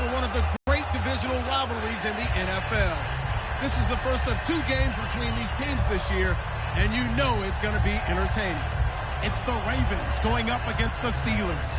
for one of the great divisional rivalries in the NFL. This is the first of 2 games between these teams this year, and you know it's going to be entertaining. It's the Ravens going up against the Steelers.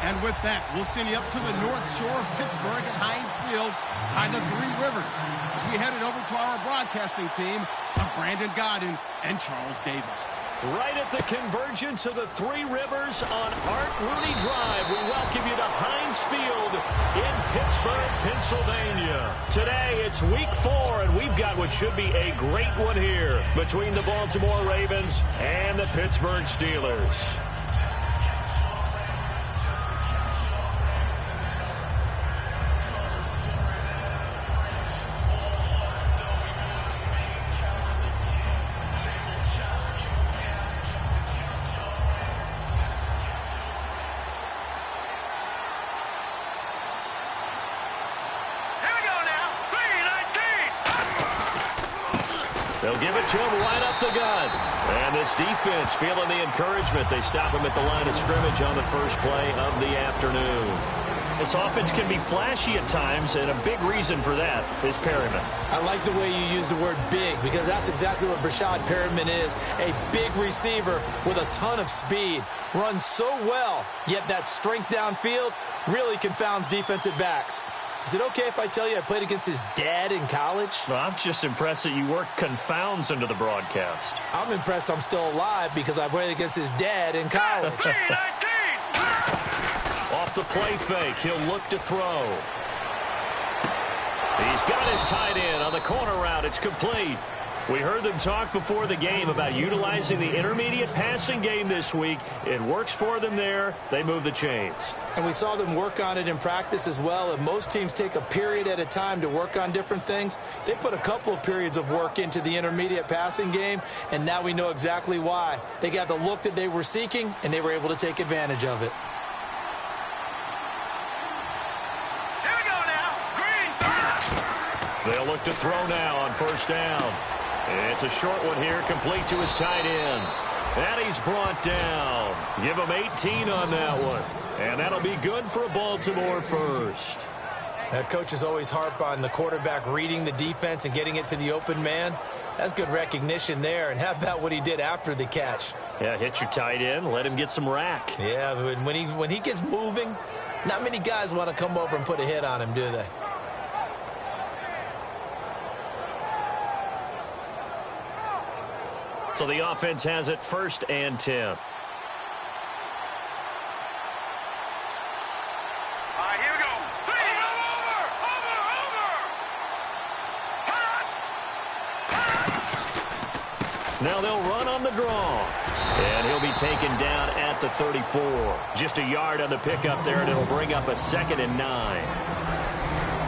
And with that, we'll send you up to the North Shore of Pittsburgh at Heinz Field by the Three Rivers as we headed over to our broadcasting team of Brandon Godden and Charles Davis. Right at the convergence of the Three Rivers on Art Rooney Drive, we welcome you to Heinz Field in Pittsburgh, Pennsylvania. Today, it's week 4, and we've got what should be a great one here between the Baltimore Ravens and the Pittsburgh Steelers. They'll give it to him right up the gut. And this defense feeling the encouragement. They stop him at the line of scrimmage on the first play of the afternoon. This offense can be flashy at times, and a big reason for that is Perryman. I like the way you use the word big, because that's exactly what Brashad Perryman is. A big receiver with a ton of speed. Runs so well, yet that strength downfield really confounds defensive backs. Is it okay if I tell you I played against his dad in college? Well, I'm just impressed that you work confounds into the broadcast. I'm impressed I'm still alive because I played against his dad in college. Off the play fake, he'll look to throw. He's got his tight end on the corner route. It's complete. We heard them talk before the game about utilizing the intermediate passing game this week. It works for them there. They move the chains. And we saw them work on it in practice as well. And most teams take a period at a time to work on different things. They put a couple of periods of work into the intermediate passing game, and now we know exactly why. They got the look that they were seeking, and they were able to take advantage of it. Here we go now. Green. They'll look to throw now on first down. It's a short one here, complete to his tight end. And he's brought down. Give him 18 on that one. And that'll be good for a Baltimore first. That coaches always harp on the quarterback reading the defense and getting it to the open man. That's good recognition there. And how about what he did after the catch? Yeah, hit your tight end, let him get some rack. Yeah, when he gets moving, not many guys want to come over and put a hit on him, do they? So the offense has it 1st and 10. All right, here we go. Over. Now they'll run on the draw. And he'll be taken down at the 34. Just a yard on the pickup there, and it'll bring up a 2nd and 9.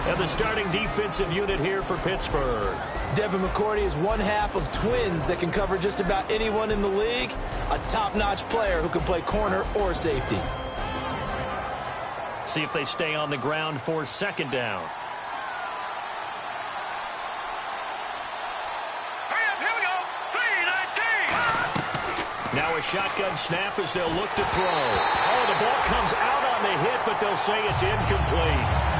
And the starting defensive unit here for Pittsburgh. Devin McCourty is one half of twins that can cover just about anyone in the league. A top-notch player who can play corner or safety. See if they stay on the ground for 2nd down. Hurry up, here we go. 3-19. Now a shotgun snap as they'll look to throw. Oh, the ball comes out on the hit, but they'll say it's incomplete.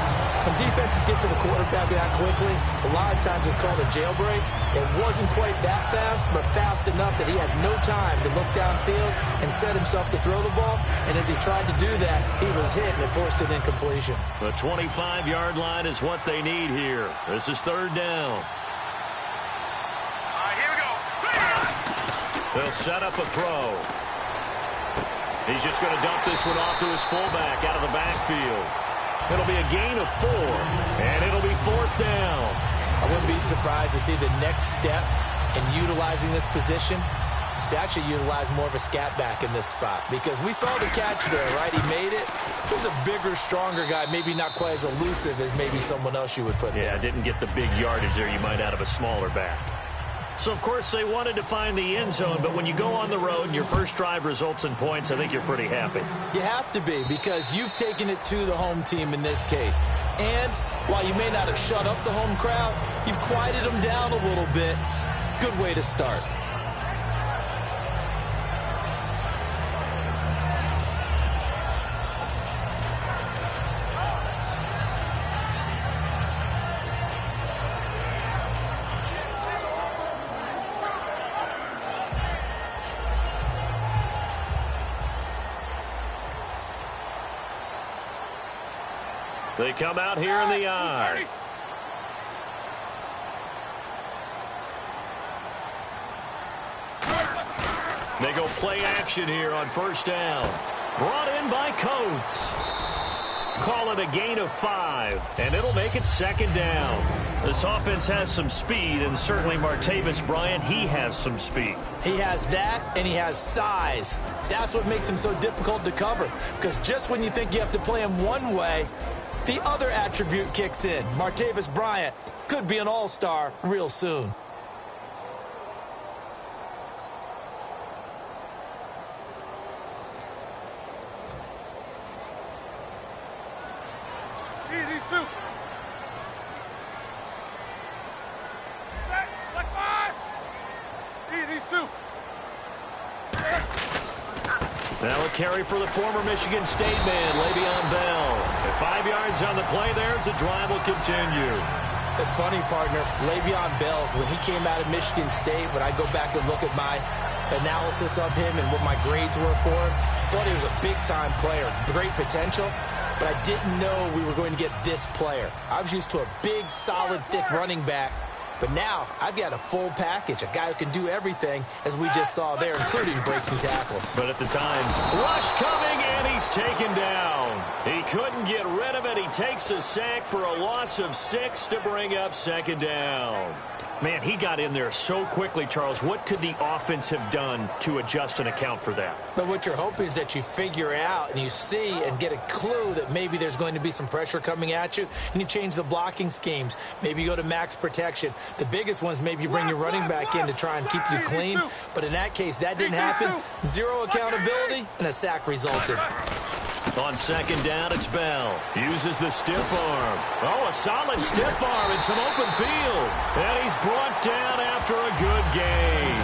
When defenses get to the quarterback that quickly, a lot of times it's called a jailbreak. It wasn't quite that fast, but fast enough that he had no time to look downfield and set himself to throw the ball. And as he tried to do that, he was hit, and it forced an incompletion. The 25-yard line is what they need here. This is 3rd down. All right, here we go. They'll set up a throw. He's just going to dump this one off to his fullback out of the backfield. It'll be a gain of 4, and it'll be 4th down. I wouldn't be surprised to see the next step in utilizing this position is to actually utilize more of a scat back in this spot, because we saw the catch there, right? He made it. He was a bigger, stronger guy, maybe not quite as elusive as maybe someone else you would put there. Yeah, didn't get the big yardage there you might out of a smaller back. So, of course, they wanted to find the end zone, but when you go on the road and your first drive results in points, I think you're pretty happy. You have to be, because you've taken it to the home team in this case. And while you may not have shut up the home crowd, you've quieted them down a little bit. Good way to start. They come out here in the I. They go play action here on first down. Brought in by Coates. Call it a gain of 5, and it'll make it second down. This offense has some speed, and certainly Martavis Bryant, he has some speed. He has that, and he has size. That's what makes him so difficult to cover, because just when you think you have to play him one way, the other attribute kicks in. Martavis Bryant could be an all-star real soon. Now a carry for the former Michigan State man, Le'Veon Bell. At 5 yards on the play there, the drive will continue. It's funny, partner. Le'Veon Bell, when he came out of Michigan State, when I go back and look at my analysis of him and what my grades were for him, thought he was a big-time player, great potential, but I didn't know we were going to get this player. I was used to a big, solid, thick running back. But now, I've got a full package, a guy who can do everything, as we just saw there, including breaking tackles. But at the time, rush coming, and he's taken down. He couldn't get rid of it. He takes a sack for a loss of 6 to bring up second down. Man, he got in there so quickly, Charles. What could the offense have done to adjust and account for that? But what you're hoping is that you figure out and you see and get a clue that maybe there's going to be some pressure coming at you, and you change the blocking schemes. Maybe you go to max protection. The biggest ones, maybe you bring your running back in to try and keep you clean. But in that case, that didn't happen. Zero accountability, and a sack resulted. On second down, it's Bell. Uses the stiff arm. Oh, a solid stiff arm in some open field. And he's brought down after a good gain.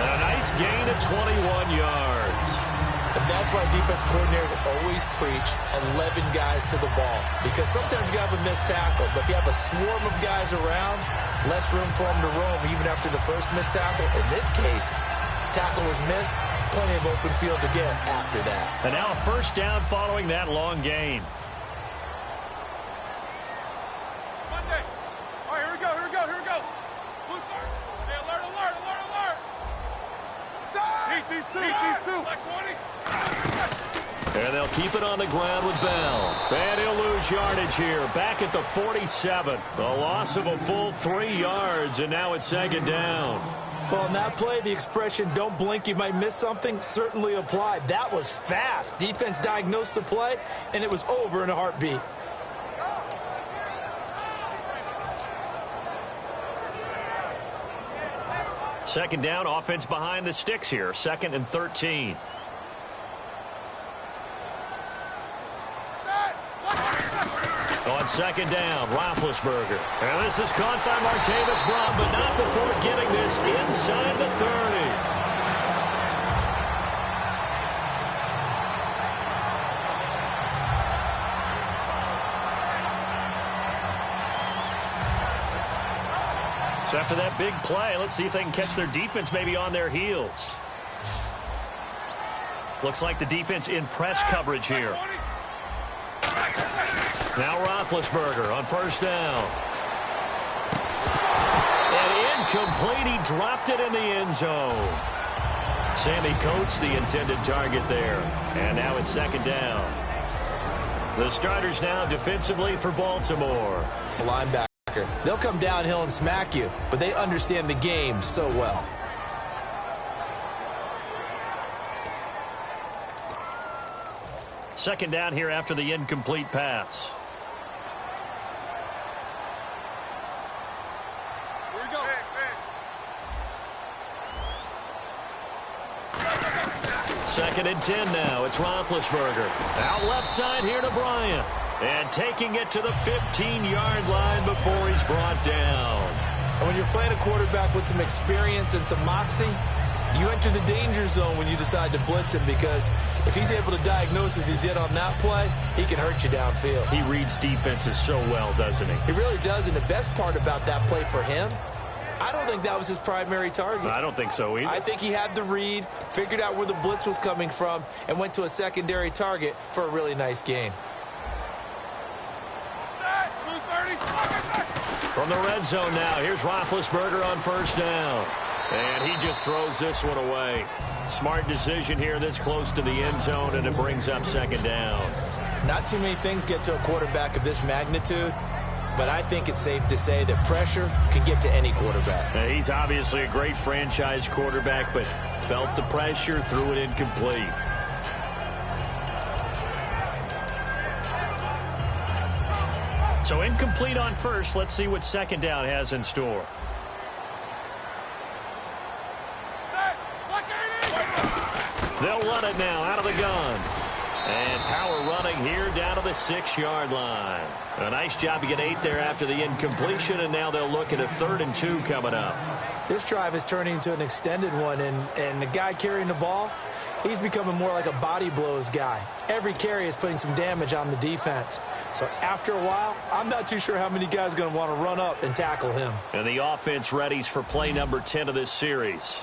And a nice gain of 21 yards. And that's why defense coordinators always preach 11 guys to the ball. Because sometimes you have a missed tackle. But if you have a swarm of guys around, less room for them to roam even after the first missed tackle. In this case, tackle was missed. Plenty of open field to get after that. And now a first down following that long gain. Monday. All right, here we go. Blue card. Hey, alert. Beat these two. Like 20. And they'll keep it on the ground with Bell. And he'll lose yardage here. Back at the 47. A loss of a full 3 yards, and now it's second down. Well, on that play, the expression, don't blink, you might miss something, certainly applied. That was fast. Defense diagnosed the play, and it was over in a heartbeat. Second down, offense behind the sticks here. 2nd and 13. On second down, Roethlisberger. And this is caught by Martavis Bryant, but not before getting this inside the 30. So after that big play, let's see if they can catch their defense maybe on their heels. Looks like the defense in press coverage here. Now Roethlisberger on first down. And incomplete. He dropped it in the end zone. Sammy Coates, the intended target there. And now it's second down. The starters now defensively for Baltimore. It's a linebacker. They'll come downhill and smack you, but they understand the game so well. Second down here after the incomplete pass. Here we go. Second and 10 now. It's Roethlisberger. Out left side here to Bryant. And taking it to the 15-yard line before he's brought down. And when you're playing a quarterback with some experience and some moxie, you enter the danger zone when you decide to blitz him, because if he's able to diagnose as he did on that play, he can hurt you downfield. He reads defenses so well, doesn't he? He really does, and the best part about that play for him, I don't think that was his primary target. I don't think so either. I think he had the read, figured out where the blitz was coming from, and went to a secondary target for a really nice gain. From the red zone now, here's Roethlisberger on first down. And he just throws this one away. Smart decision here this close to the end zone, and it brings up second down. Not too many things get to a quarterback of this magnitude, but I think it's safe to say that pressure can get to any quarterback. Now, he's obviously a great franchise quarterback, but felt the pressure, threw it incomplete. So incomplete on first. Let's see what second down has in store. They'll run it now out of the gun. And power running here down to the 6-yard line. A nice job to get 8 there after the incompletion, and now they'll look at a 3rd and 2 coming up. This drive is turning into an extended one, and the guy carrying the ball, he's becoming more like a body blows guy. Every carry is putting some damage on the defense. So after a while, I'm not too sure how many guys are going to want to run up and tackle him. And the offense readies for play number 10 of this series.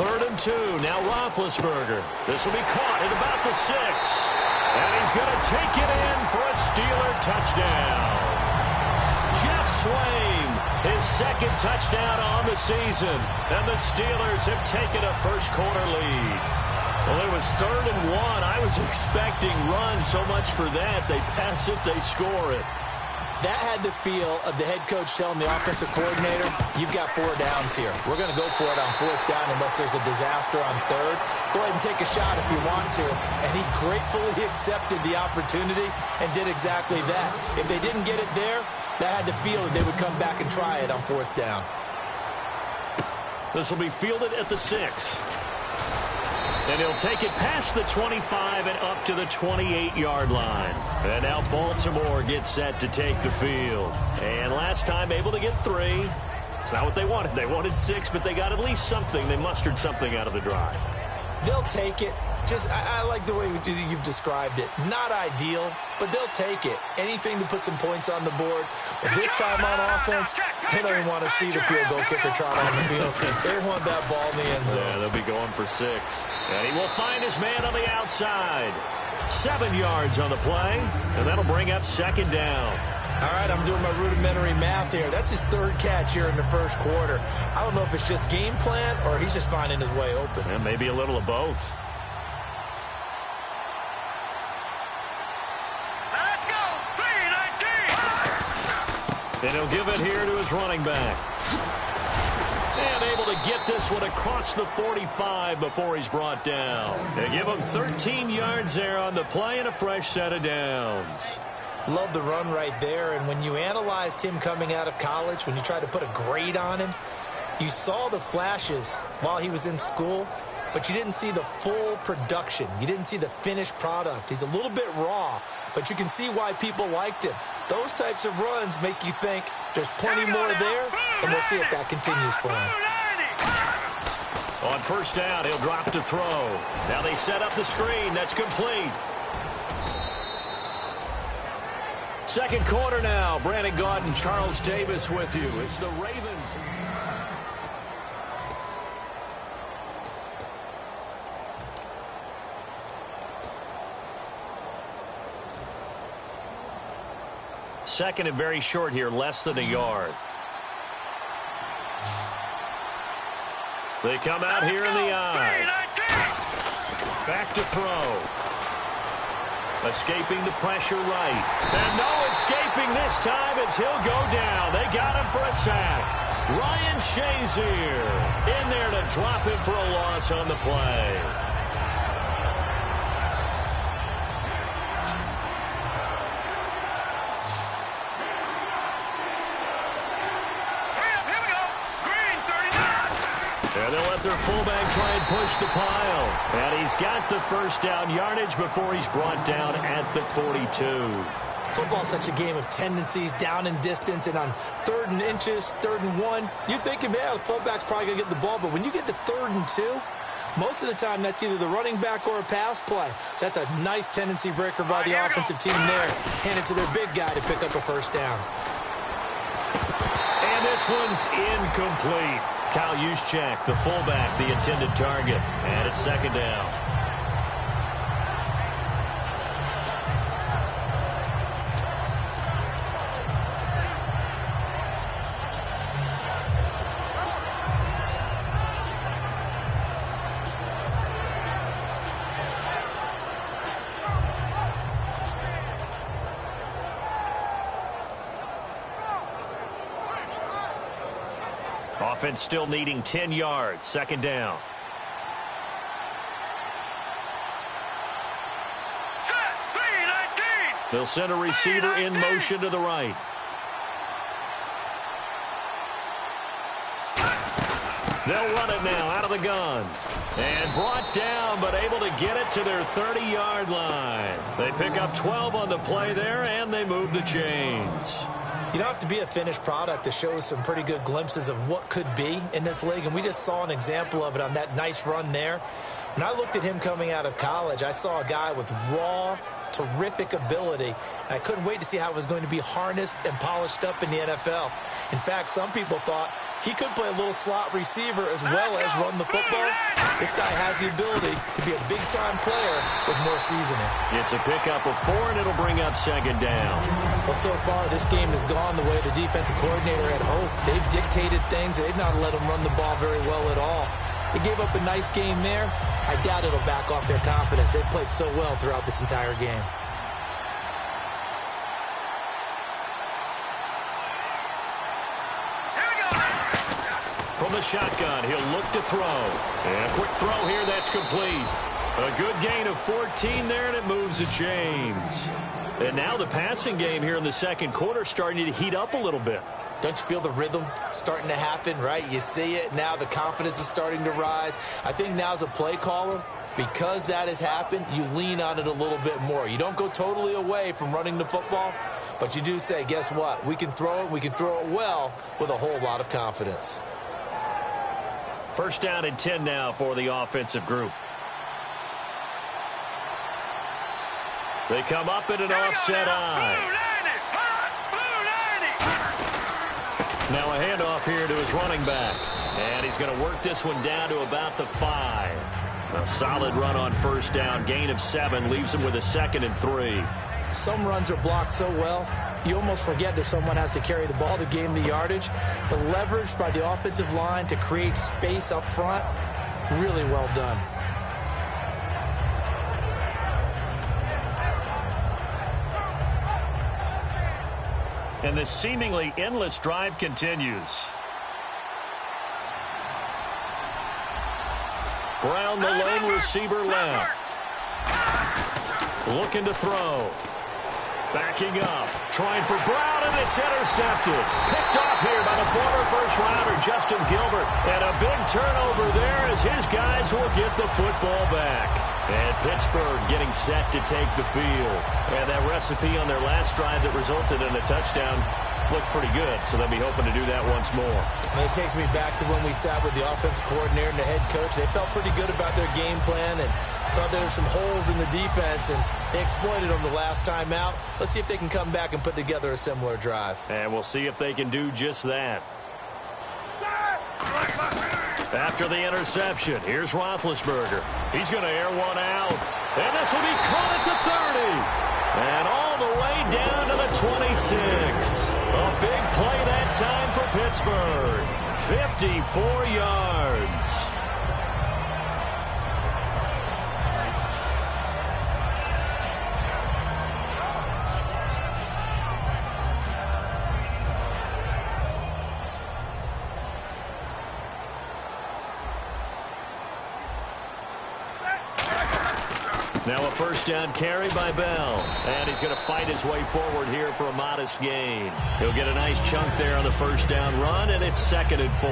Third and 2. Now Roethlisberger. This will be caught at about the 6. And he's going to take it in for a Steeler touchdown. Jeff Swain, his 2nd touchdown on the season. And the Steelers have taken a first-quarter lead. Well, it was 3rd and 1. I was expecting runs, so much for that. They pass it, they score it. That had the feel of the head coach telling the offensive coordinator, you've got 4 downs here. We're going to go for it on 4th down unless there's a disaster on 3rd. Go ahead and take a shot if you want to. And he gratefully accepted the opportunity and did exactly that. If they didn't get it there, that had the feel that they would come back and try it on 4th down. This will be fielded at the 6. And he'll take it past the 25 and up to the 28-yard line. And now Baltimore gets set to take the field. And last time able to get 3. It's not what they wanted. They wanted 6, but they got at least something. They mustered something out of the drive. They'll take it. I like the way you've described it. Not ideal, but they'll take it. Anything to put some points on the board. But this time on offense, they don't even want to see the field goal kicker trot on the field. They want that ball in the end zone. Yeah, they'll be going for 6. And he will find his man on the outside. 7 yards on the play, and that'll bring up second down. All right, I'm doing my rudimentary math here. That's his 3rd catch here in the first quarter. I don't know if it's just game plan or he's just finding his way open. And maybe a little of both. Let's go! 3-19! And he'll give it here to his running back. And able to get this one across the 45 before he's brought down. They give him 13 yards there on the play and a fresh set of downs. Love the run right there, and when you analyzed him coming out of college, when you tried to put a grade on him, you saw the flashes while he was in school, but you didn't see the full production. You didn't see the finished product. He's a little bit raw, but you can see why people liked him. Those types of runs make you think there's plenty more there, and we'll see if that continues for him. On first down, he'll drop to throw. Now they set up the screen. That's complete. Second quarter now. Brandon Gaudin and Charles Davis with you. It's the Ravens. Second and very short here, less than a yard. They come out here in the eye. Back to throw. Escaping the pressure right. And no escaping this time as he'll go down. They got him for a sack. Ryan Shazier in there to drop him for a loss on the play. And they'll let their fullback try and push the pile. And he's got the first down yardage before he's brought down at the 42. Football's such a game of tendencies, down and distance, and on 3rd and inches, 3rd and 1, you're thinking, man, the fullback's probably going to get the ball. But when you get to 3rd and 2, most of the time that's either the running back or a pass play. So that's a nice tendency breaker by the offensive team there. Hand it to their big guy to pick up a first down. And this one's incomplete. Kyle Juszczyk, the fullback, the intended target. And it's second down. Offense still needing 10 yards. Second down. They'll send a receiver in motion to the right. They'll run it now out of the gun. And brought down, but able to get it to their 30-yard line. They pick up 12 on the play there, and they move the chains. You don't have to be a finished product to show some pretty good glimpses of what could be in this league, and we just saw an example of it on that nice run there. When I looked at him coming out of college, I saw a guy with raw, terrific ability, and I couldn't wait to see how it was going to be harnessed and polished up in the NFL. In fact, some people thought he could play a little slot receiver as well as run the football. This guy has the ability to be a big-time player with more seasoning. It's a pickup of 4, and it'll bring up second down. Well, so far, this game has gone the way the defensive coordinator had hoped. They've dictated things. They've not let them run the ball very well at all. They gave up a nice game there. I doubt it'll back off their confidence. They've played so well throughout this entire game. From the shotgun, he'll look to throw. And a quick throw here, that's complete. A good gain of 14 there, and it moves the chains. And now the passing game here in the second quarter starting to heat up a little bit. Don't you feel the rhythm starting to happen, right? You see it now. The confidence is starting to rise. I think now as a play caller, because that has happened, you lean on it a little bit more. You don't go totally away from running the football, but you do say, guess what? We can throw it. We can throw it well with a whole lot of confidence. First down and 10 now for the offensive group. They come up in an offset eye. Now a handoff here to his running back. And he's going to work this one down to about the 5. A solid run on first down. Gain of 7 leaves him with a 2nd and 3. Some runs are blocked so well, you almost forget that someone has to carry the ball to gain the yardage. The leverage by the offensive line to create space up front, really well done. And this seemingly endless drive continues. Brown, the lone receiver left. Looking to throw. Backing up, trying for Brown, and it's intercepted. Picked off here by the former first-rounder, Justin Gilbert. And a big turnover there as his guys will get the football back. And Pittsburgh getting set to take the field. And that recipe on their last drive that resulted in a touchdown looked pretty good, so they'll be hoping to do that once more. And it takes me back to when we sat with the offensive coordinator and the head coach. They felt pretty good about their game plan and thought there were some holes in the defense, and they exploited them the last time out. Let's see if they can come back and put together a similar drive. And we'll see if they can do just that. After the interception, here's Roethlisberger. He's going to air one out. And this will be caught at the 30. And all the way down to the 26. A big play that time for Pittsburgh. 54 yards. Now a first down carry by Bell. And he's going to fight his way forward here for a modest gain. He'll get a nice chunk there on the first down run, and it's 2nd and 4.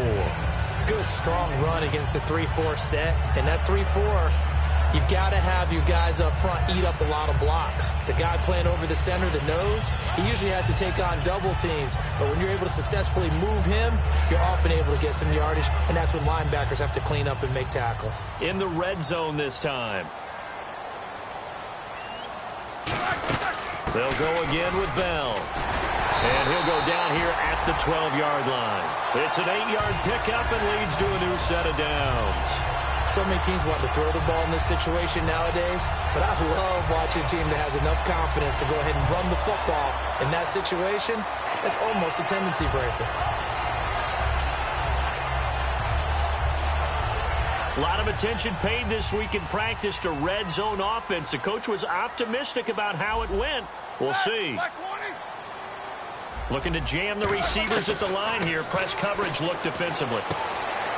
Good, strong run against the 3-4 set. And that 3-4, you've got to have your guys up front eat up a lot of blocks. The guy playing over the center, the nose, he usually has to take on double teams. But when you're able to successfully move him, you're often able to get some yardage, and that's when linebackers have to clean up and make tackles. In the red zone this time. They'll go again with Bell. And he'll go down here at the 12-yard line. It's an 8-yard pickup and leads to a new set of downs. So many teams want to throw the ball in this situation nowadays, but I love watching a team that has enough confidence to go ahead and run the football in that situation. That's almost a tendency breaker. A lot of attention paid this week in practice to red zone offense. The coach was optimistic about how it went. We'll see. Looking to jam the receivers at the line here. Press coverage look defensively.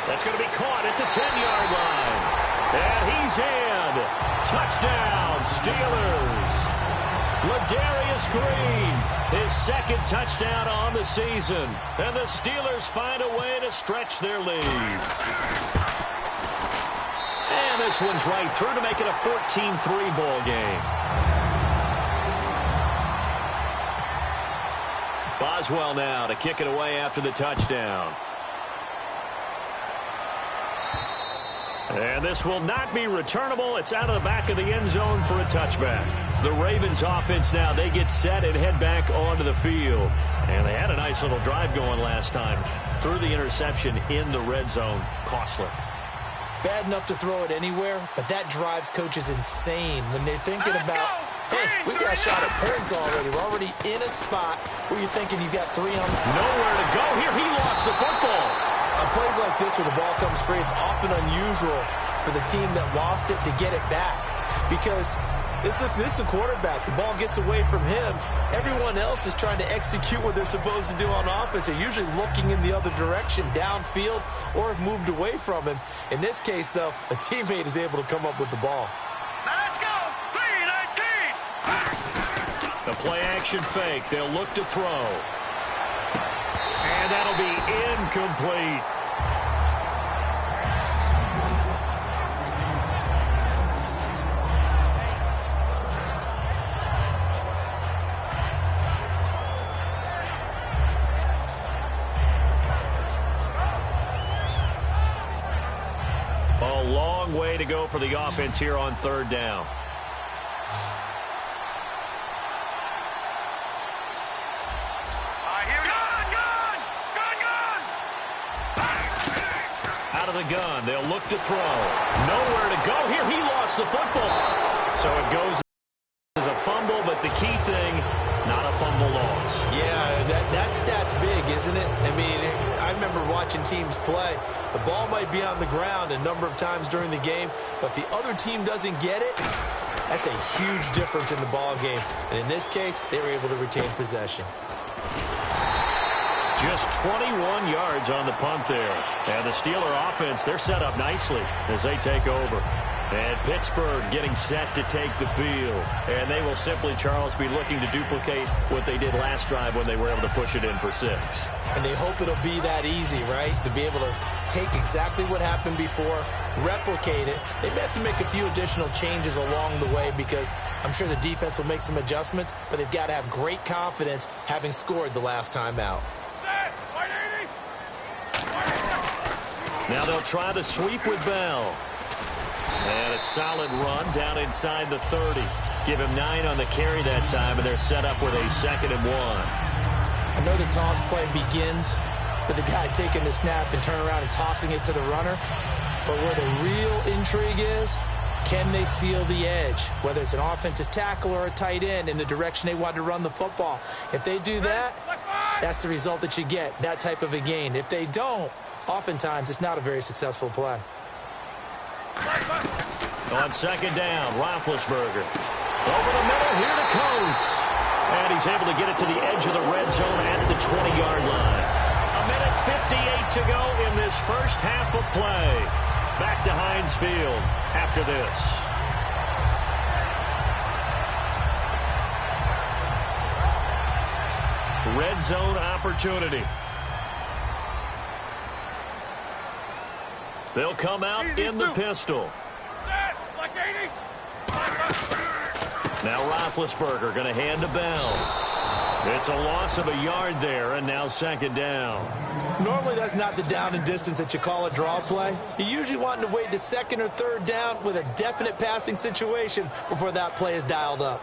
That's going to be caught at the 10-yard line. And he's in. Touchdown, Steelers. Ladarius Green, his second touchdown on the season. And the Steelers find a way to stretch their lead. And this one's right through to make it a 14-3 ball game. Boswell now to kick it away after the touchdown. And this will not be returnable. It's out of the back of the end zone for a touchback. The Ravens offense now, they get set and head back onto the field. And they had a nice little drive going last time. Threw the interception in the red zone. Costly. Bad enough to throw it anywhere, but that drives coaches insane when they're thinking about, hey, we got shot at points already. We're already in a spot where you're thinking you got 3 on. Nowhere to go here. He lost the football. On plays like this where the ball comes free, it's often unusual for the team that lost it to get it back. Because this is the quarterback. The ball gets away from him. Everyone else is trying to execute what they're supposed to do on offense. They're usually looking in the other direction, downfield, or have moved away from him. In this case, though, a teammate is able to come up with the ball. Let's go! 3-19! The play-action fake. They'll look to throw. And that'll be incomplete. A long way to go for the offense here on third down. Out of the gun, they'll look to throw. Nowhere to go here. He lost the football. So it goes as a fumble, but the key thing, not a fumble loss. Yeah, that stat's big, isn't it? I mean, I remember watching teams play. The ball might be on the ground a number of times during the game, but if the other team doesn't get it, that's a huge difference in the ball game. And in this case, they were able to retain possession. Just 21 yards on the punt there. And the Steeler offense, they're set up nicely as they take over. And Pittsburgh getting set to take the field. And they will simply, Charles, be looking to duplicate what they did last drive when they were able to push it in for 6. And they hope it'll be that easy, right? To be able to take exactly what happened before, replicate it. They may have to make a few additional changes along the way because I'm sure the defense will make some adjustments, but they've got to have great confidence having scored the last time out. Now they'll try the sweep with Bell. And a solid run down inside the 30. Give him 9 on the carry that time, and they're set up with a 2nd and 1. I know the toss play begins with the guy taking the snap and turning around and tossing it to the runner. But where the real intrigue is, can they seal the edge? Whether it's an offensive tackle or a tight end in the direction they want to run the football. If they do that, that's the result that you get, that type of a gain. If they don't, oftentimes it's not a very successful play. On 2nd down, Roethlisberger. Over the middle, here to Coates. And he's able to get it to the edge of the red zone at the 20-yard line. 1:58 to go in this first half of play. Back to Heinz Field after this. Red zone opportunity. They'll come out in the pistol. Now Roethlisberger going to hand to Bell. It's a loss of a yard there, and now 2nd down. Normally that's not the down and distance that you call a draw play. You usually want to wait to 2nd or 3rd down with a definite passing situation before that play is dialed up.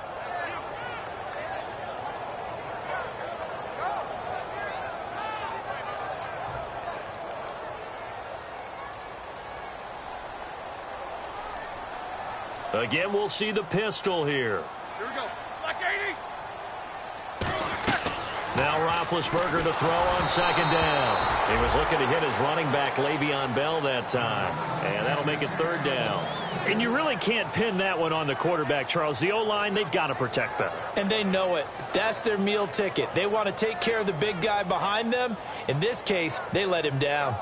Again, we'll see the pistol here. Here we go. Like 80. Now Roethlisberger to throw on second down. He was looking to hit his running back, Le'Veon Bell, that time. And that'll make it third down. And you really can't pin that one on the quarterback, Charles. The O-line, they've got to protect better. And they know it. That's their meal ticket. They want to take care of the big guy behind them. In this case, they let him down.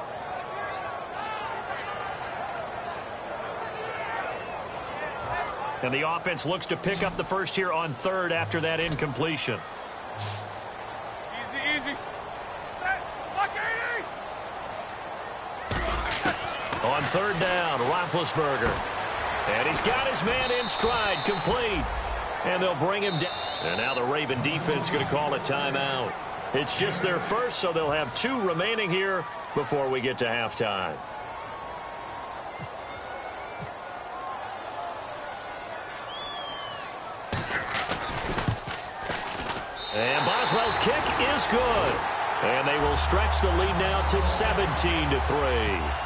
And the offense looks to pick up the first here on third after that incompletion. Easy. Set. Like 80. On third down, Roethlisberger. And he's got his man in stride, complete. And they'll bring him down. And now the Raven defense going to call a timeout. It's just their first, so they'll have 2 remaining here before we get to halftime. And Boswell's kick is good. And they will stretch the lead now to 17-3.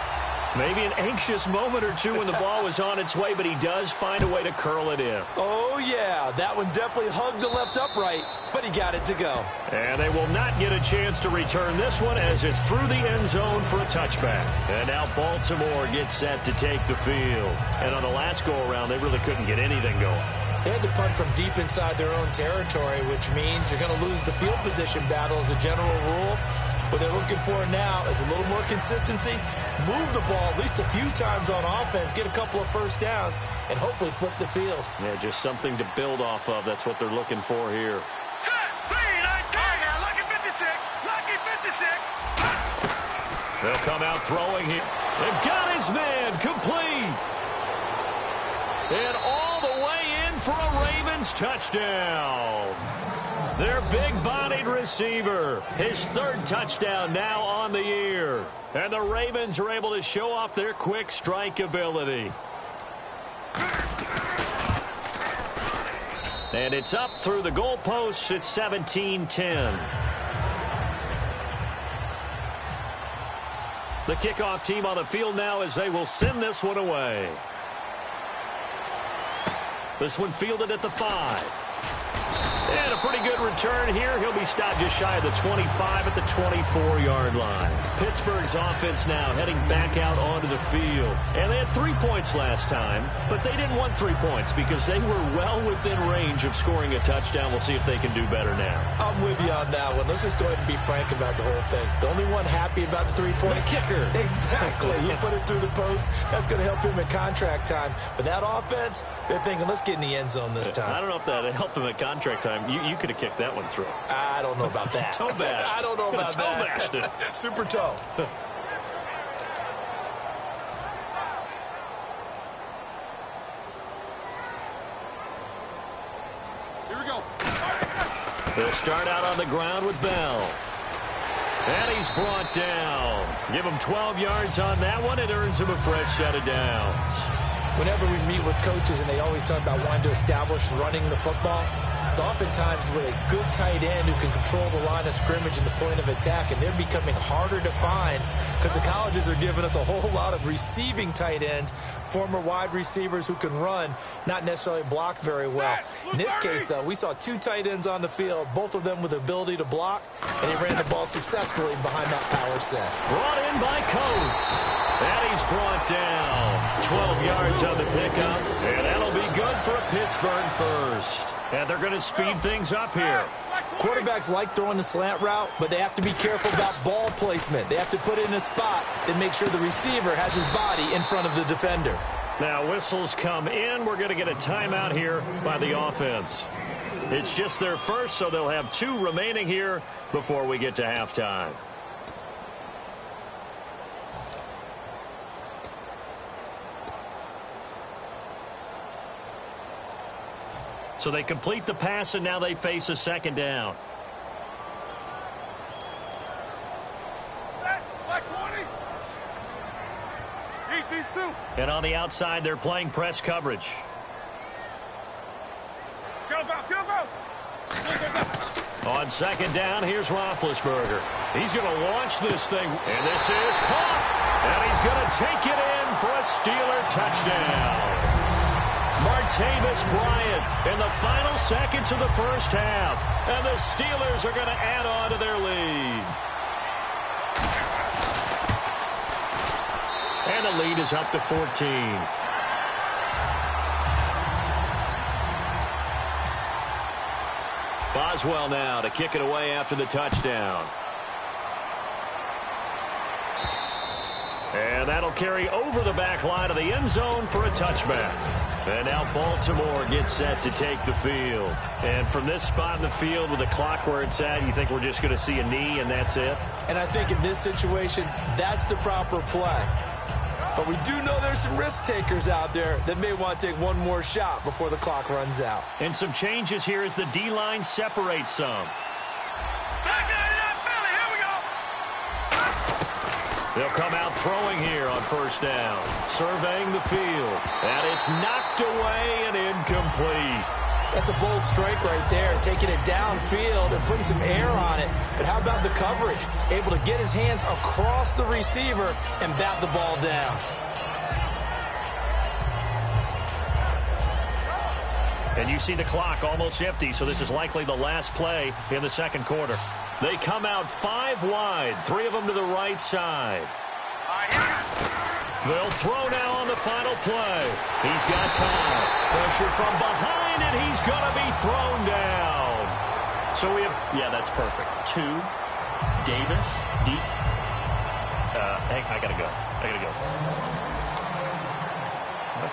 Maybe an anxious moment or two when the ball was on its way, but he does find a way to curl it in. Oh, yeah. That one definitely hugged the left upright, but he got it to go. And they will not get a chance to return this one as it's through the end zone for a touchback. And now Baltimore gets set to take the field. And on the last go-around, they really couldn't get anything going. They had to punt from deep inside their own territory, which means you're going to lose the field position battle as a general rule. What they're looking for now is a little more consistency, move the ball at least a few times on offense, get a couple of first downs, and hopefully flip the field. Yeah, just something to build off of. That's what they're looking for here. Set. 3, 19. Now, lucky 56. Lucky 56. They'll come out throwing here. They've got his man complete. And all the way in for a Ravens touchdown. Their big-bodied receiver. His third touchdown now on the year. And the Ravens are able to show off their quick strike ability. And it's up through the goalposts. It's 17-10. The kickoff team on the field now as they will send this one away. This one fielded at the 5. And a pretty good return here. He'll be stopped just shy of the 25 at the 24-yard line. Pittsburgh's offense now heading back out onto the field. And they had 3 points last time, but they didn't want 3 points because they were well within range of scoring a touchdown. We'll see if they can do better now. I'm with you on that one. Let's just go ahead and be frank about the whole thing. The only one happy about the three-point kicker. Exactly. He put it through the post. That's going to help him at contract time. But that offense, they're thinking, let's get in the end zone this time. I don't know if that helped him at contract time. You could have kicked that one through. I don't know about that. Toe bashed. I don't know about toe that. Bashed it. Super toe. Here we go. They'll start out on the ground with Bell. And he's brought down. Give him 12 yards on that one. It earns him a fresh set of downs. Whenever we meet with coaches and they always talk about wanting to establish running the football, it's oftentimes with a good tight end who can control the line of scrimmage and the point of attack, and they're becoming harder to find because the colleges are giving us a whole lot of receiving tight ends, former wide receivers who can run, not necessarily block very well. In this case, though, we saw 2 tight ends on the field, both of them with the ability to block, and he ran the ball successfully behind that power set. Brought in by Coates. And he's brought down. 12 yards on the pickup, and that'll be good for a Pittsburgh first. And they're going to speed things up here. Quarterbacks like throwing the slant route, but they have to be careful about ball placement. They have to put it in a spot and make sure the receiver has his body in front of the defender. Now whistles come in. We're going to get a timeout here by the offense. It's just their first, so they'll have 2 remaining here before we get to halftime. So they complete the pass, and now they face a second down. Like 20. Eat these 2. And on the outside, they're playing press coverage. Go, go. On second down, here's Roethlisberger. He's going to launch this thing, and this is caught. And he's going to take it in for a Steeler touchdown. Martavis Bryant in the final seconds of the first half. And the Steelers are going to add on to their lead. And the lead is up to 14. Boswell now to kick it away after the touchdown. And that'll carry over the back line of the end zone for a touchback. And now Baltimore gets set to take the field. And from this spot in the field with the clock where it's at, you think we're just going to see a knee and that's it? And I think in this situation, that's the proper play. But we do know there's some risk takers out there that may want to take one more shot before the clock runs out. And some changes here as the D-line separates some. They'll come out throwing here on first down, surveying the field, and it's knocked away and incomplete. That's a bold strike right there, taking it downfield and putting some air on it. But how about the coverage? Able to get his hands across the receiver and bat the ball down. And you see the clock almost empty, so this is likely the last play in the second quarter. They come out 5 wide, 3 of them to the right side. They'll throw now on the final play. He's got time. Pressure from behind, and he's going to be thrown down. So we have, yeah, that's perfect. 2, Davis, deep. I got to go.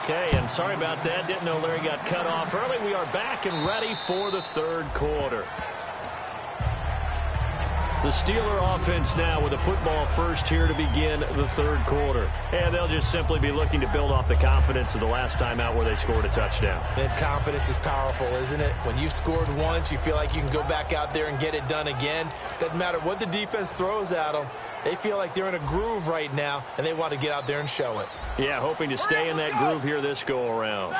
Okay, and sorry about that. Didn't know Larry got cut off early. We are back and ready for the third quarter. The Steeler offense now with a football first here to begin the third quarter. And they'll just simply be looking to build off the confidence of the last time out where they scored a touchdown. And confidence is powerful, isn't it? When you've scored once, you feel like you can go back out there and get it done again. Doesn't matter what the defense throws at them. They feel like they're in a groove right now, and they want to get out there and show it. Yeah, hoping to stay in that groove here this go-around.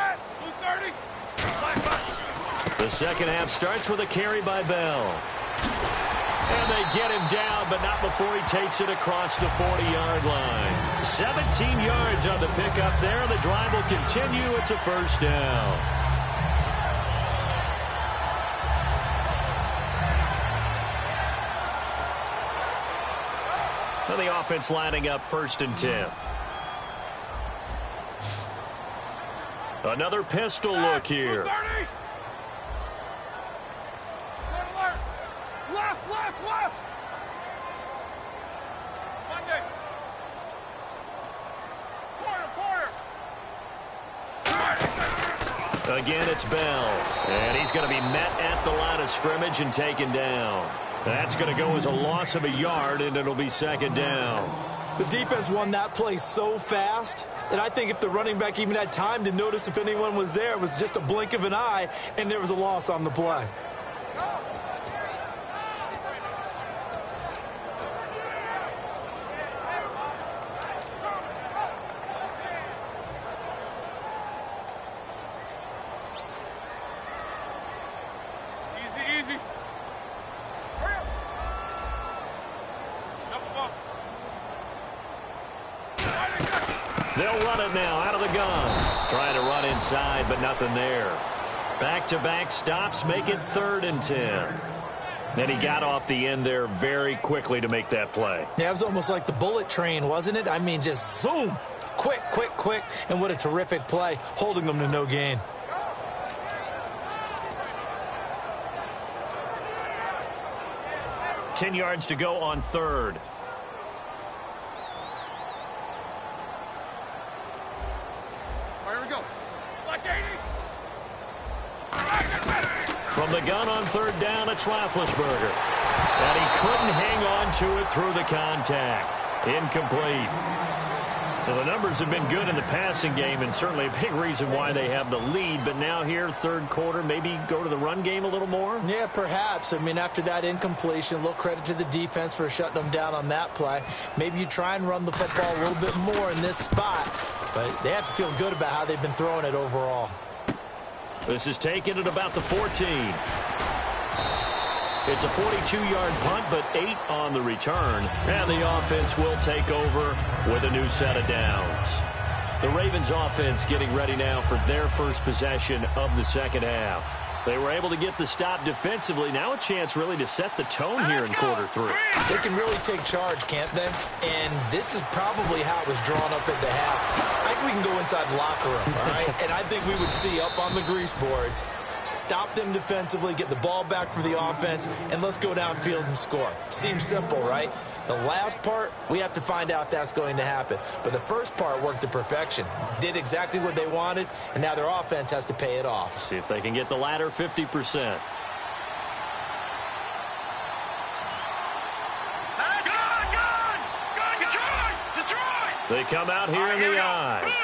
The second half starts with a carry by Bell. And they get him down, but not before he takes it across the 40-yard line. 17 yards on the pickup there. The drive will continue. It's a first down. And the offense lining up 1st and 10. Another pistol look here. Left. Monday. Corner. Again, it's Bell. And he's going to be met at the line of scrimmage and taken down. That's going to go as a loss of a yard, and it'll be second down. The defense won that play so fast that I think if the running back even had time to notice if anyone was there, it was just a blink of an eye, and there was a loss on the play. Easy. They'll run it now out of the gun. Trying to run inside, but nothing there. Back-to-back stops make it 3rd and 10. Then he got off the end there very quickly to make that play. Yeah, it was almost like the bullet train, wasn't it? I mean, just zoom. Quick. And what a terrific play, holding them to no gain. Ten yards to go on 3rd. Here we go. Like 80. From the gun on 3rd down, it's Roethlisberger. And he couldn't hang on to it through the contact. Incomplete. Well, the numbers have been good in the passing game, and certainly a big reason why they have the lead. But now here, third quarter, maybe go to the run game a little more? Yeah, perhaps. I mean, after that incompletion, a little credit to the defense for shutting them down on that play. Maybe you try and run the football a little bit more in this spot. But they have to feel good about how they've been throwing it overall. This is taken at about the 14. It's a 42-yard punt, but 8 on the return. And the offense will take over with a new set of downs. The Ravens offense getting ready now for their first possession of the second half. They were able to get the stop defensively. Now a chance really to set the tone here in quarter three. They can really take charge, can't they? And this is probably how it was drawn up at the half. I think we can go inside the locker room, all right? And I think we would see up on the grease boards, stop them defensively, get the ball back for the offense, and let's go downfield and score. Seems simple, right? The last part, we have to find out if that's going to happen. But the first part worked to perfection. Did exactly what they wanted, and now their offense has to pay it off. See if they can get the latter 50%. They come out here in the eye.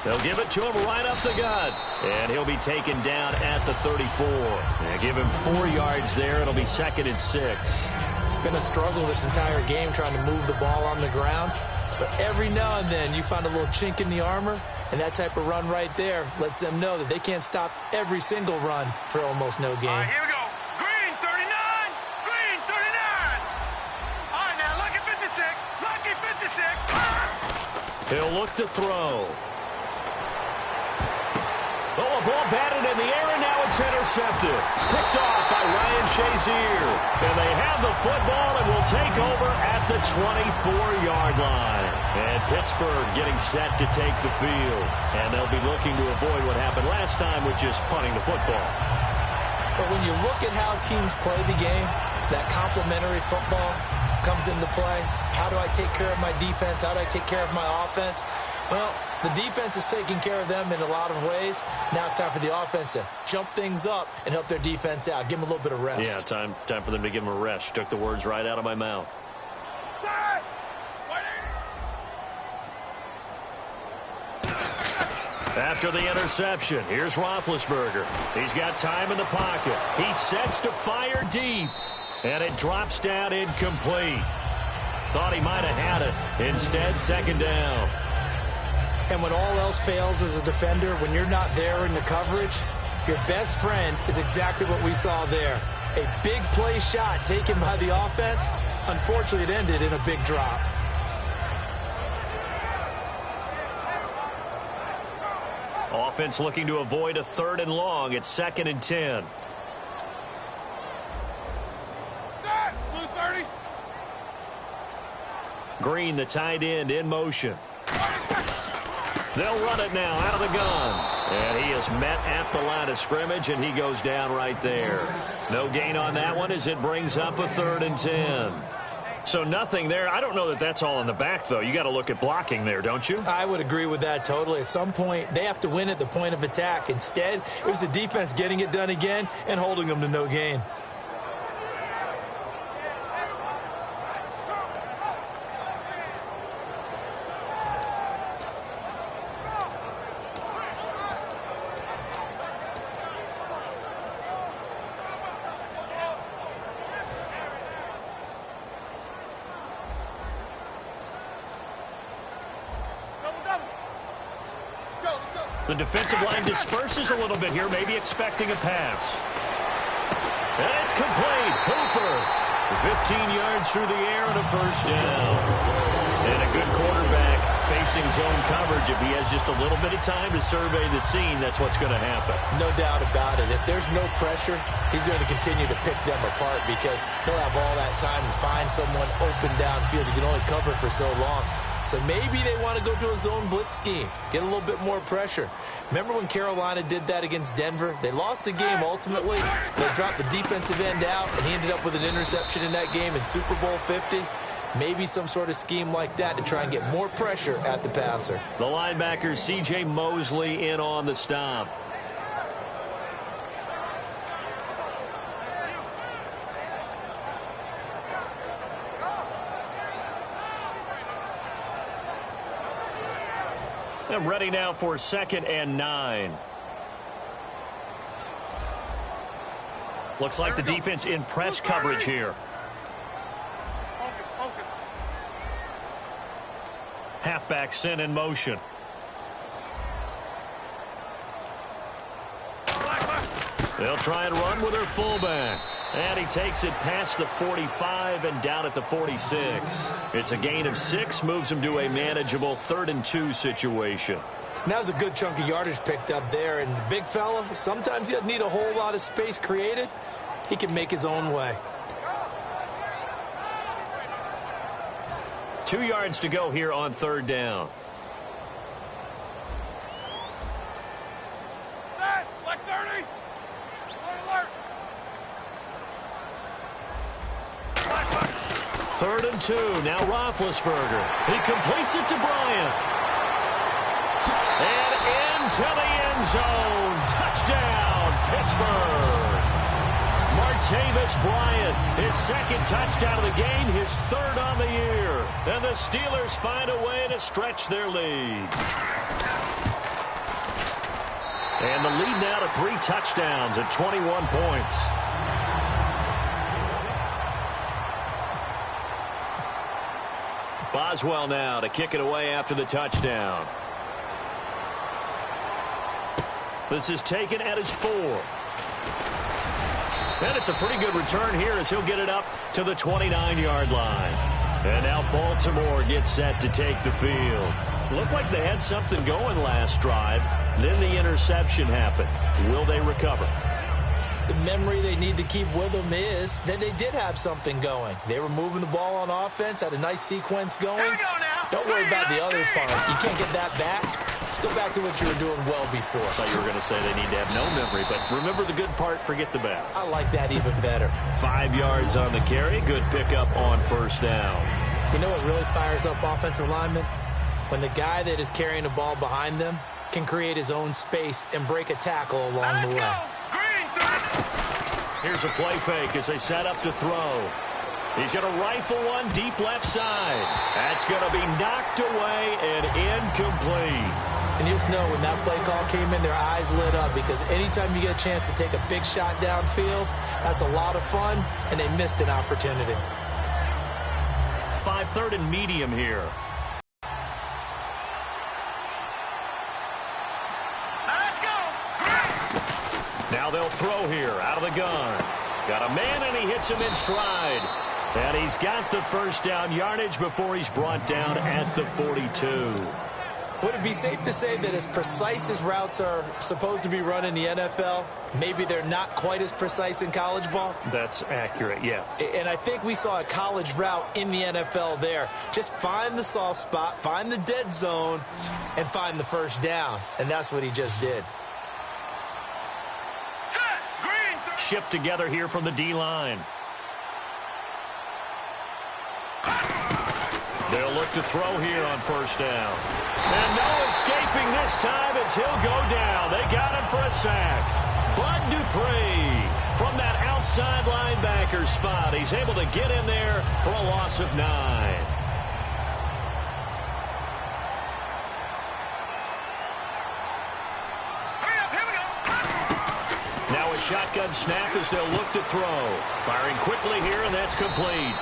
They'll give it to him right up the gut. And he'll be taken down at the 34. They give him 4 yards there. It'll be 2nd and 6. It's been a struggle this entire game trying to move the ball on the ground. But every now and then you find a little chink in the armor, and that type of run right there lets them know that they can't stop every single run for almost no gain. All right, here we go. Green, 39. Green, 39. All right, now, lucky 56. Lucky 56. He'll look to throw. Oh, a ball batted in the air, and now it's intercepted. Picked off by Ryan Shazier. And they have the football and will take over at the 24-yard line. And Pittsburgh getting set to take the field. And they'll be looking to avoid what happened last time with just punting the football. But when you look at how teams play the game, that complementary football comes into play. How do I take care of my defense? How do I take care of my offense? Well, the defense is taking care of them in a lot of ways. Now it's time for the offense to jump things up and help their defense out. Give them a little bit of rest. Yeah, time for them to give them a rest. You took the words right out of my mouth. After the interception, here's Roethlisberger. He's got time in the pocket. He sets to fire deep, and it drops down incomplete. Thought he might have had it. Instead, 2nd down. And when all else fails as a defender, when you're not there in the coverage, your best friend is exactly what we saw there. A big play shot taken by the offense. Unfortunately, it ended in a big drop. Offense looking to avoid a 3rd and long. It's 2nd and 10. Green, the tight end, in motion. They'll run it now out of the gun. And he is met at the line of scrimmage, and he goes down right there. No gain on that one as it brings up a 3rd and 10. So nothing there. I don't know that that's all in the back, though. You got to look at blocking there, don't you? I would agree with that totally. At some point, they have to win at the point of attack. Instead, it was the defense getting it done again and holding them to no gain. The defensive line disperses a little bit here, maybe expecting a pass. And it's complete. Hooper, 15 yards through the air and a 1st down. And a good quarterback facing zone coverage. If he has just a little bit of time to survey the scene, that's what's going to happen. No doubt about it. If there's no pressure, he's going to continue to pick them apart because he'll have all that time to find someone open downfield. He can only cover for so long. So maybe they want to go to a zone blitz scheme, get a little bit more pressure. Remember when Carolina did that against Denver? They lost the game ultimately. They dropped the defensive end out, and he ended up with an interception in that game in Super Bowl 50. Maybe some sort of scheme like that to try and get more pressure at the passer. The linebacker, C.J. Mosley, in on the stop. And ready now for 2nd and 9. Looks like the defense in press coverage here. Halfback sent in motion. They'll try and run with their fullback. And he takes it past the 45 and down at the 46. It's a gain of 6, moves him to a manageable 3rd and 2 situation. That was a good chunk of yardage picked up there. And the big fella, sometimes he doesn't need a whole lot of space created. He can make his own way. 2 yards to go here on 3rd down. Like 30. Alert. 3rd and 2. Now Roethlisberger. He completes it to Bryant. And into the end zone. Touchdown, Pittsburgh. Martavis Bryant, his 2nd touchdown of the game, his 3rd on the year. And the Steelers find a way to stretch their lead. And the lead now to 3 touchdowns at 21 points. Boswell now to kick it away after the touchdown. This is taken at his 4. And it's a pretty good return here as he'll get it up to the 29-yard line. And now Baltimore gets set to take the field. Looked like they had something going last drive. Then the interception happened. Will they recover? The memory they need to keep with them is that they did have something going. They were moving the ball on offense, had a nice sequence going. Here we go now. Don't worry about the other part. You can't get that back. Let's go back to what you were doing well before. I thought you were going to say they need to have no memory, but remember the good part, forget the bad. I like that even better. 5 yards on the carry. Good pickup on 1st down. You know what really fires up offensive linemen? When the guy that is carrying the ball behind them can create his own space and break a tackle along the way. Here's a play fake as they set up to throw. He's going to rifle one deep left side. That's going to be knocked away and incomplete. And you just know when that play call came in, their eyes lit up because anytime you get a chance to take a big shot downfield, that's a lot of fun, and they missed an opportunity. 3rd and medium here. Now they'll throw here out of the gun. Got a man, and he hits him in stride. And he's got the 1st down yardage before he's brought down at the 42. Would it be safe to say that as precise as routes are supposed to be run in the NFL, maybe they're not quite as precise in college ball? That's accurate, yeah. And I think we saw a college route in the NFL there. Just find the soft spot, find the dead zone, and find the 1st down. And that's what he just did. Shift together here from the D-line. They'll look to throw here on 1st down. And no escaping this time as he'll go down. They got him for a sack. Bud Dupree from that outside linebacker spot. He's able to get in there for a loss of 9. Now a shotgun snap as they'll look to throw. Firing quickly here, and that's complete.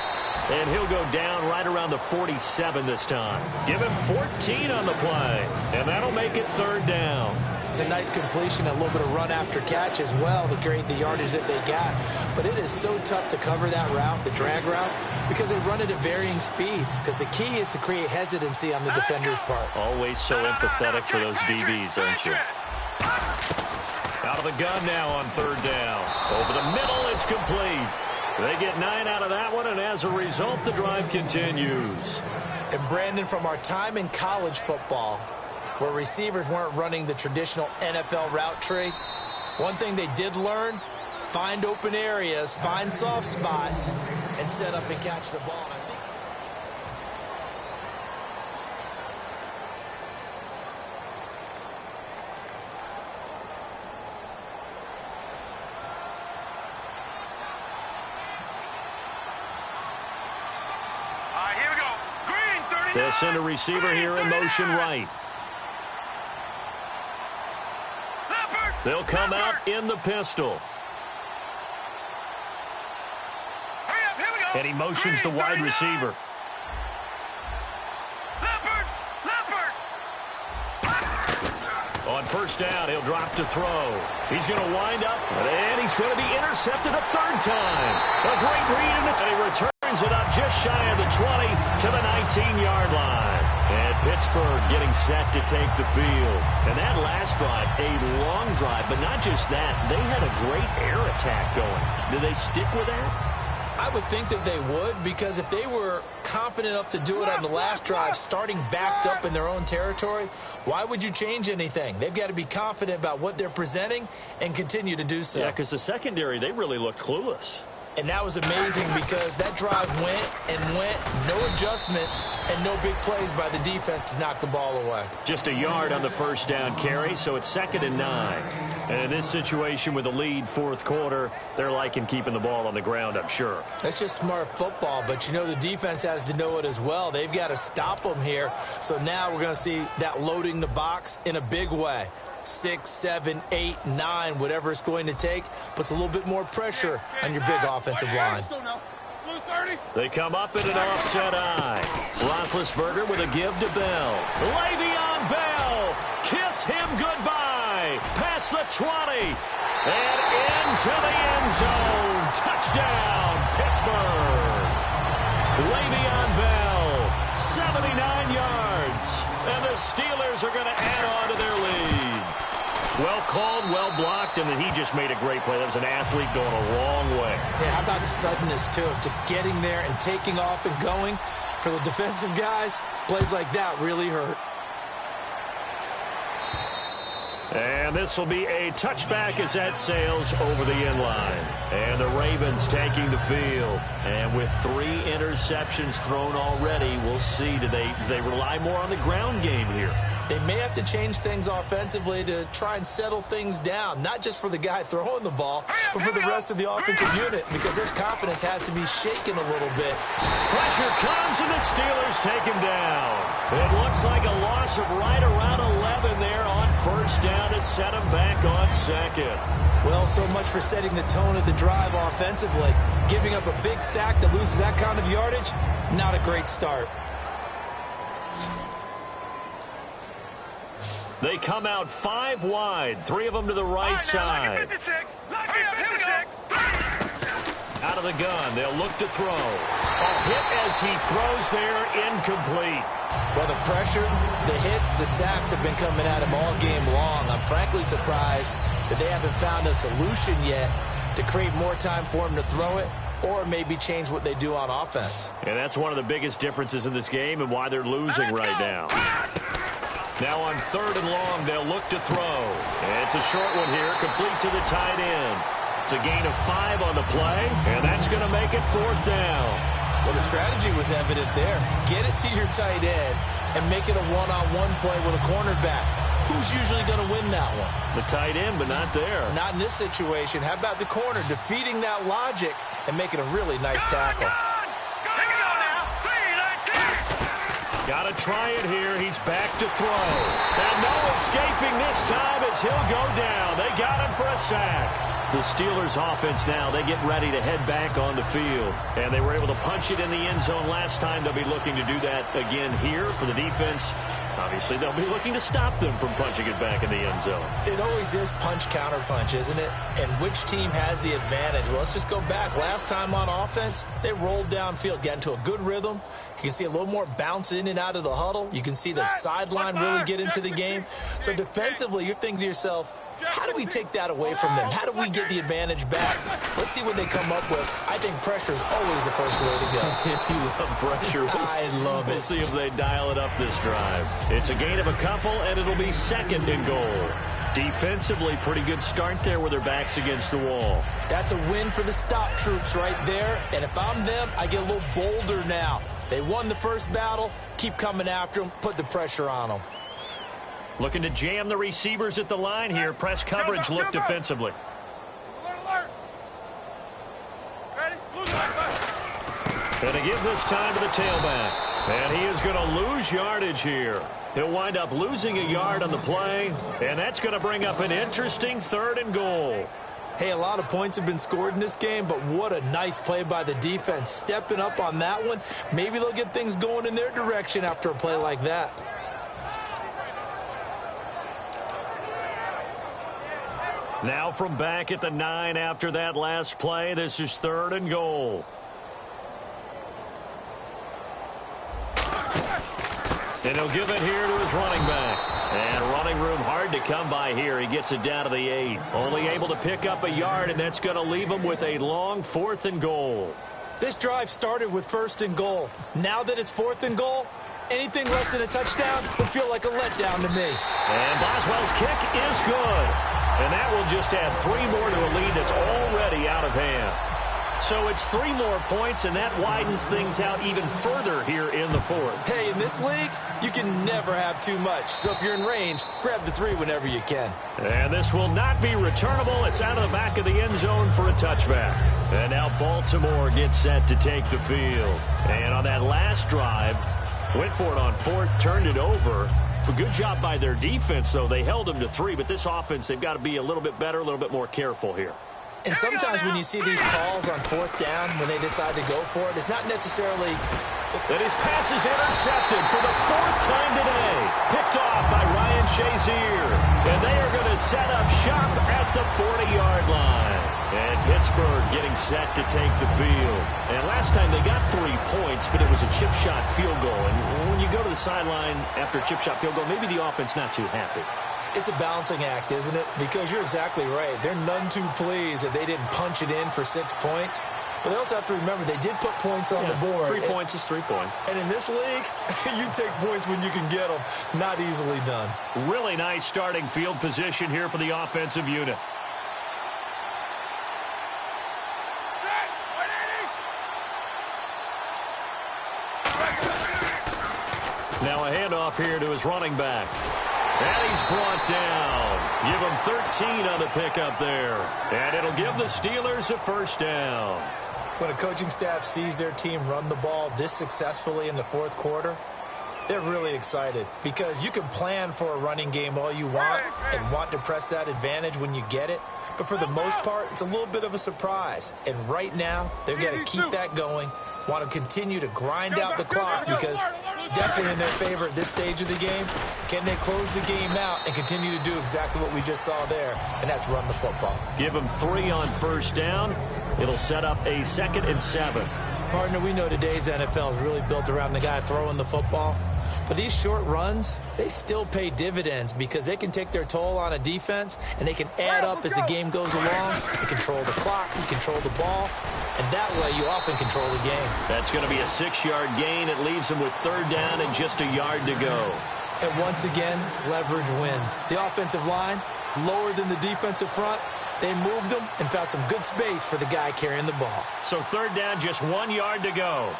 And he'll go down right around the 47 this time. Give him 14 on the play, and that'll make it 3rd down. It's a nice completion, a little bit of run after catch as well to create the yardage that they got. But it is so tough to cover that route, the drag route, because they run it at varying speeds. Because the key is to create hesitancy on the defender's part. Always so empathetic for those DBs, aren't you? Out of the gun now on 3rd down. Over the middle, it's complete. They get 9 out of that one, and as a result, the drive continues. And Brandon, from our time in college football, where receivers weren't running the traditional NFL route tree, one thing they did learn, find open areas, find soft spots, and set up and catch the ball. They'll send a receiver here in motion right. They'll come out in the pistol. And he motions the wide receiver. On first down, he'll drop to throw. He's going to wind up, and he's going to be intercepted a third time. A great read, and he returns it up just shy of the 20 to the 19-yard line. And Pittsburgh getting set to take the field. And that last drive, a long drive, but not just that. They had a great air attack going. Do they stick with that? I would think that they would, because if they were confident enough to do it on the last drive, starting backed up in their own territory, why would you change anything? They've got to be confident about what they're presenting and continue to do so. Yeah, because the secondary, they really looked clueless. And that was amazing because that drive went and went, no adjustments, and no big plays by the defense to knock the ball away. Just a yard on the first down carry, so it's 2nd and 9. And in this situation with the lead fourth quarter, they're liking keeping the ball on the ground, I'm sure. That's just smart football, but you know the defense has to know it as well. They've got to stop them here. So now we're going to see that loading the box in a big way. 6, 7, 8, 9, whatever it's going to take, puts a little bit more pressure on your big offensive line. They come up in an offset eye. Roethlisberger with a give to Bell. Le'Veon Bell, kiss him goodbye. Past the 20 and into the end zone. Touchdown, Pittsburgh. Le'Veon Bell, 79 yards. And the Steelers are going to add on to their lead. Well called, well blocked, and then he just made a great play. That was an athlete going a long way. Yeah, how about the suddenness, too? Just getting there and taking off and going. For the defensive guys, plays like that really hurt. And this will be a touchback as that sails over the end line. And the Ravens taking the field. And with 3 interceptions thrown already, we'll see. Do they rely more on the ground game here? They may have to change things offensively to try and settle things down, not just for the guy throwing the ball, but for the rest of the offensive unit, because their confidence has to be shaken a little bit. Pressure comes, and the Steelers take him down. It looks like a loss of right around 11 there on first down to set him back on second. Well, so much for setting the tone of the drive offensively. Giving up a big sack that loses that kind of yardage, not a great start. They come out 5 wide, 3 of them to the right side. Lucky 56. Lucky 56. Out of the gun, they'll look to throw. A hit as he throws there, incomplete. Well, the pressure, the hits, the sacks have been coming at him all game long. I'm frankly surprised that they haven't found a solution yet to create more time for him to throw it, or maybe change what they do on offense. And that's one of the biggest differences in this game and why they're losing right now. Now on 3rd and long, they'll look to throw. And it's a short one here, complete to the tight end. It's a gain of 5 on the play, and that's going to make it 4th down. Well, the strategy was evident there. Get it to your tight end and make it a one-on-one play with a cornerback. Who's usually going to win that one? The tight end, but not there. Not in this situation. How about the corner defeating that logic and making a really nice tackle? Got to try it here. He's back to throw. And no escaping this time as he'll go down. They got him for a sack. The Steelers offense now, they get ready to head back on the field. And they were able to punch it in the end zone last time. They'll be looking to do that again here for the defense. Obviously, they'll be looking to stop them from punching it back in the end zone. It always is punch-counter-punch, isn't it? And which team has the advantage? Well, let's just go back. Last time on offense, they rolled downfield, got into a good rhythm. You can see a little more bounce in and out of the huddle. You can see the sideline really get into the game. So defensively, you're thinking to yourself, how do we take that away from them? How do we get the advantage back? Let's see what they come up with. I think pressure is always the first way to go. You love pressure. I love it. We'll see if they dial it up this drive. It's a gain of a couple, and it'll be 2nd and goal. Defensively, pretty good start there with their backs against the wall. That's a win for the stop troops right there. And if I'm them, I get a little bolder now. They won the first battle. Keep coming after them. Put the pressure on them. Looking to jam the receivers at the line here. Press coverage look defensively. Alert. Ready? And to give this time to the tailback. And he is going to lose yardage here. He'll wind up losing a yard on the play. And that's going to bring up an interesting 3rd and goal. Hey, a lot of points have been scored in this game, but what a nice play by the defense. Stepping up on that one. Maybe they'll get things going in their direction after a play like that. Now from back at the 9 after that last play, this is 3rd and goal. And he'll give it here to his running back. And running room hard to come by here. He gets it down to the 8. Only able to pick up a yard, and that's going to leave him with a long 4th and goal. This drive started with 1st and goal. Now that it's 4th and goal, anything less than a touchdown would feel like a letdown to me. And Boswell's kick is good. And that will just add 3 more to a lead that's already out of hand. So it's 3 more points, and that widens things out even further here in the 4th. Hey, in this league, you can never have too much. So if you're in range, grab the 3 whenever you can. And this will not be returnable. It's out of the back of the end zone for a touchback. And now Baltimore gets set to take the field. And on that last drive, went for it on 4th, turned it over. A good job by their defense, though. They held them to 3, but this offense, they've got to be a little bit better, a little bit more careful here. And sometimes when you see these calls on 4th down, when they decide to go for it, it's not necessarily... And his pass is intercepted for the 4th time today. Picked off by Ryan Shazier. And they are going to set up shop at the 40-yard line. And Pittsburgh getting set to take the field. And last time they got 3 points, but it was a chip shot field goal. And when you go to the sideline after a chip shot field goal, maybe the offense not too happy. It's a balancing act, isn't it? Because you're exactly right. They're none too pleased that they didn't punch it in for 6 points. But they also have to remember they did put points on the board. 3 points is 3 points. And in this league, you take points when you can get them. Not easily done. Really nice starting field position here for the offensive unit. Now a handoff here to his running back. And he's brought down. Give him 13 on the pickup there. And it'll give the Steelers a 1st down. When a coaching staff sees their team run the ball this successfully in the 4th quarter, they're really excited because you can plan for a running game all you want and want to press that advantage when you get it. But for the most part, it's a little bit of a surprise. And right now, they're going to keep that going, want to continue to grind out the clock because it's definitely in their favor at this stage of the game. Can they close the game out and continue to do exactly what we just saw there, and that's run the football? Give them 3 on 1st down. It'll set up a 2nd and 7. Partner, we know today's NFL is really built around the guy throwing the football. But these short runs, they still pay dividends because they can take their toll on a defense and they can add up as the game goes along. They control the clock, they control the ball, and that way you often control the game. That's going to be a 6-yard gain. It leaves them with 3rd down and just a yard to go. And once again, leverage wins. The offensive line, lower than the defensive front. They moved them and found some good space for the guy carrying the ball. So 3rd down, just 1 yard to go.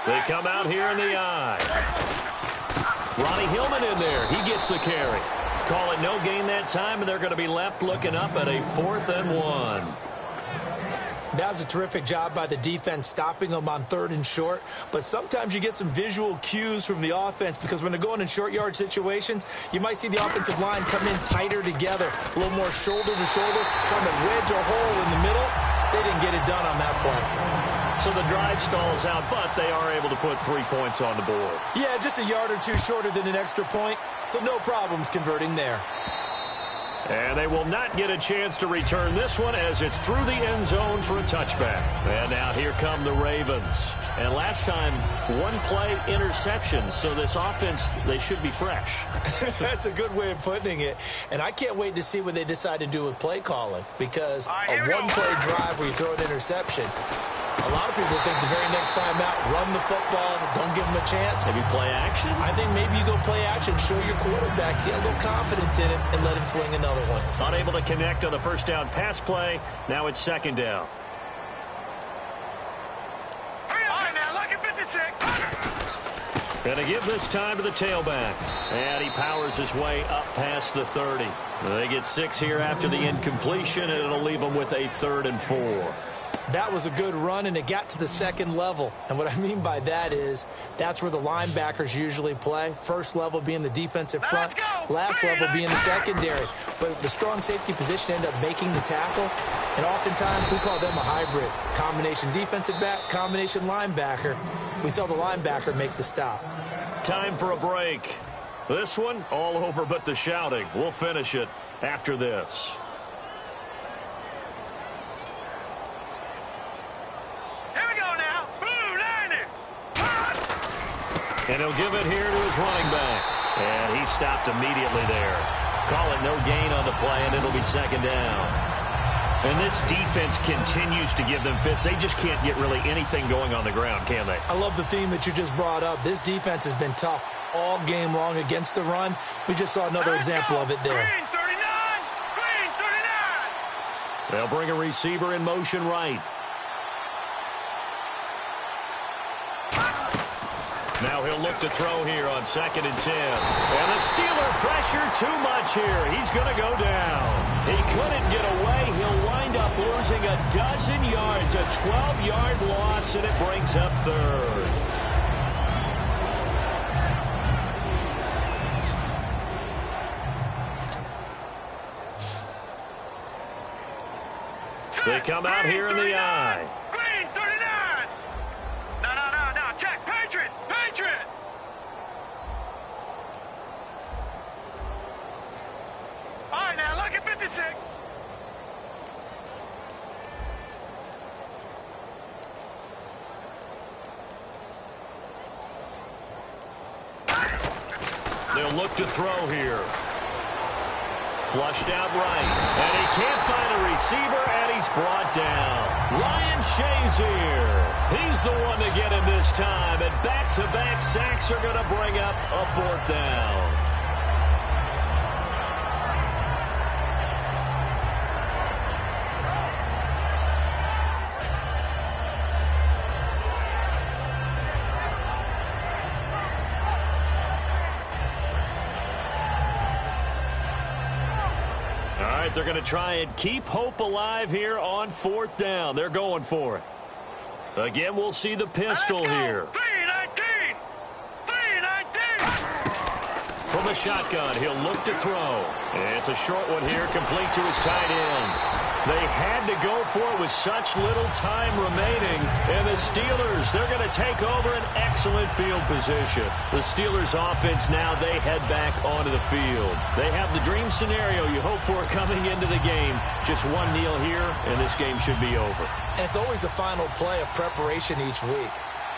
They come out here in the eye. Ronnie Hillman in there. He gets the carry. Call it no gain that time, and they're going to be left looking up at a 4th and 1. That was a terrific job by the defense stopping them on 3rd and short. But sometimes you get some visual cues from the offense because when they're going in short yard situations, you might see the offensive line come in tighter together, a little more shoulder to shoulder, trying to wedge a hole in the middle. They didn't get it done on that play. So the drive stalls out, but they are able to put 3 points on the board. Yeah, just a yard or 2 shorter than an extra point, so no problems converting there. And they will not get a chance to return this one as it's through the end zone for a touchback. And now here come the Ravens. And last time, 1-play interception, so this offense, they should be fresh. That's a good way of putting it. And I can't wait to see what they decide to do with play calling because a 1-play drive where you throw an interception, a lot of people think the very next time out, run the football, don't give them a chance. Maybe play action? I think maybe you go play action, show your quarterback, get a little confidence in him, and let him fling another one. Unable to connect on the 1st down pass play. Now it's 2nd down. All right, now, lucky 56. And to give this time to the tailback. And he powers his way up past the 30. They get 6 here after the incompletion, and it'll leave them with a 3rd and 4. That was a good run, and it got to the 2nd level. And what I mean by that is that's where the linebackers usually play. 1st level being the defensive front, last level being the secondary. But the strong safety position ended up making the tackle, and oftentimes we call them a hybrid. Combination defensive back, combination linebacker. We saw the linebacker make the stop. Time for a break. This one, all over but the shouting. We'll finish it after this. Here we go now. Blue Lightning. And he'll give it here to his running back. And he stopped immediately there. Call it no gain on the play, and it'll be second down. And this defense continues to give them fits. They just can't get really anything going on the ground, can they? I love the theme that you just brought up. This defense has been tough all game long against the run. We just saw another example of it there. Green 39. Green 39. They'll bring a receiver in motion right. Now he'll look to throw here on 2nd and 10. And the Steeler pressure too much here. He's going to go down. He couldn't get away. He'll wind up losing a dozen yards, a 12-yard loss, and it brings up 3rd. They come out here in the I. Green 39. No. Check. Patriot. All right, now look at 56. They'll look to throw here. Flushed out right. And he can't find a receiver, and he's brought down. Ryan Shazier. He's the one to get him this time. And back-to-back sacks are going to bring up a 4th down. They're going to try and keep hope alive here on 4th down. They're going for it. Again, we'll see the pistol here. 319. 319. From the shotgun, he'll look to throw. And it's a short one here, complete to his tight end. They had to go for it with such little time remaining. And the Steelers, they're going to take over an excellent field position. The Steelers offense now, they head back onto the field. They have the dream scenario you hope for coming into the game. Just one kneel here, and this game should be over. And it's always the final play of preparation each week.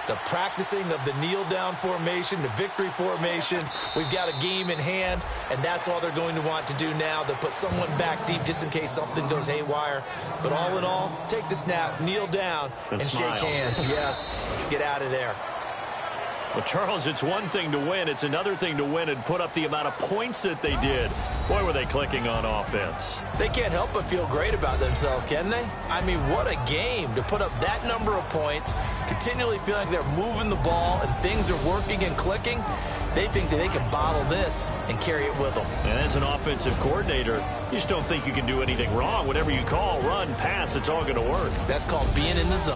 The practicing of the kneel-down formation, the victory formation. We've got a game in hand, and that's all they're going to want to do now. They'll put someone back deep just in case something goes haywire. But all in all, take the snap, kneel down, and smile. shake hands. Yes, get out of there. Well, Charles, it's one thing to win. It's another thing to win and put up the amount of points that they did. Boy, were they clicking on offense. They can't help but feel great about themselves, can they? I mean, what a game to put up that number of points, continually feeling like they're moving the ball and things are working and clicking. They think that they can bottle this and carry it with them. And as an offensive coordinator, you just don't think you can do anything wrong. Whatever you call, run, pass, it's all going to work. That's called being in the zone.